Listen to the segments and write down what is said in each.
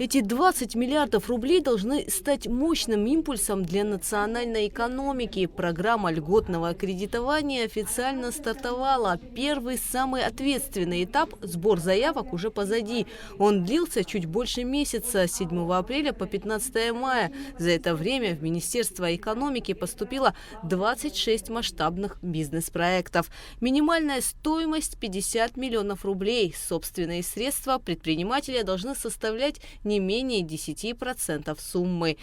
Эти 20 миллиардов рублей должны стать мощным импульсом для национальной экономики. Программа льготного кредитования официально стартовала. Первый, самый ответственный этап – сбор заявок уже позади. Он длился чуть больше месяца, с 7 апреля по 15 мая. За это время в Министерство экономики поступило 26 масштабных бизнес-проектов. Минимальная стоимость – 50 миллионов рублей. Собственные средства предпринимателя должны составлять не менее 10% суммы.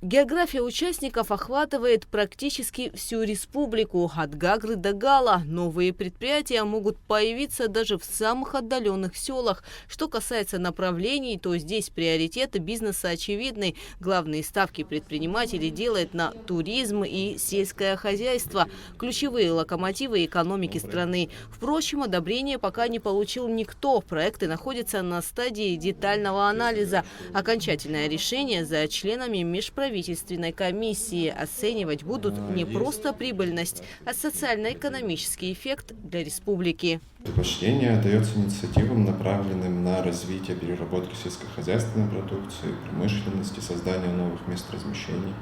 География участников охватывает практически всю республику, от Гагры до Гала. Новые предприятия могут появиться даже в самых отдаленных селах. Что касается направлений, то здесь приоритеты бизнеса очевидны. Главные ставки предприниматели делают на туризм и сельское хозяйство – ключевые локомотивы экономики страны. Впрочем, одобрения пока не получил никто. Проекты находятся на стадии детального анализа. Окончательное решение за членами межправительственной комиссии. Оценивать будут не просто прибыльность, а социально-экономический эффект для республики. Предпочтение дается инициативам, направленным на развитие переработки сельскохозяйственной продукции, промышленности, создание новых мест размещений.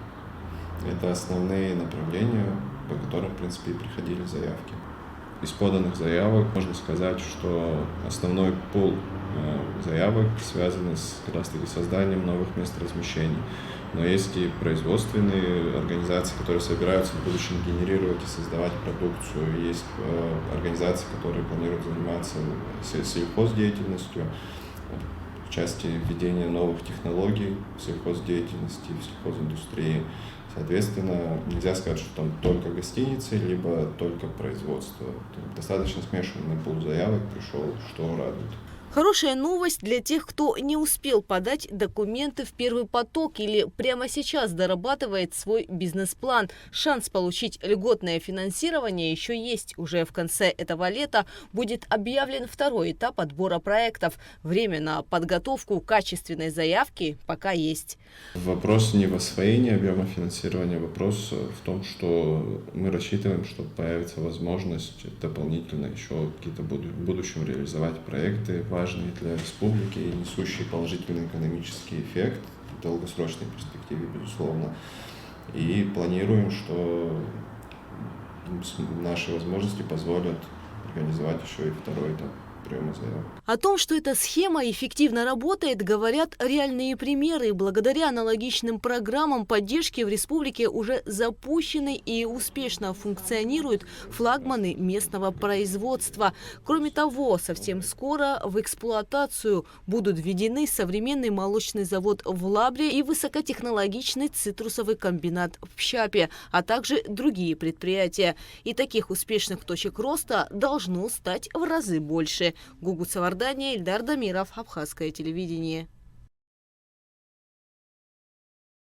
Это основные направления, по которым, в принципе, и приходили заявки. Из поданных заявок можно сказать, что основной пул заявок связаны с как раз таки созданием новых мест размещений. Но есть и производственные организации, которые собираются в будущем генерировать и создавать продукцию. Есть организации, которые планируют заниматься сельхоздеятельностью, в части введения новых технологий в сельхоздеятельности, в сельхозиндустрии. Соответственно, нельзя сказать, что там только гостиницы, либо только производство. Достаточно смешанный пул заявок пришел, что радует. Хорошая новость для тех, кто не успел подать документы в первый поток или прямо сейчас дорабатывает свой бизнес-план. Шанс получить льготное финансирование еще есть. Уже в конце этого лета будет объявлен второй этап отбора проектов. Время на подготовку качественной заявки пока есть. Вопрос не в освоении объема финансирования, вопрос в том, что мы рассчитываем, что появится возможность дополнительно еще какие-то в будущем реализовать проекты, важные для республики и несущие положительный экономический эффект в долгосрочной перспективе, безусловно. И планируем, что наши возможности позволят организовать еще и второй этап приема заявок. О том, что эта схема эффективно работает, говорят реальные примеры. Благодаря аналогичным программам поддержки в республике уже запущены и успешно функционируют флагманы местного производства. Кроме того, совсем скоро в эксплуатацию будут введены современный молочный завод в Лабре и высокотехнологичный цитрусовый комбинат в Пщапе, а также другие предприятия. И таких успешных точек роста должно стать в разы больше. Гугут Савардания, Ильдар Дамиров, Абхазское телевидение.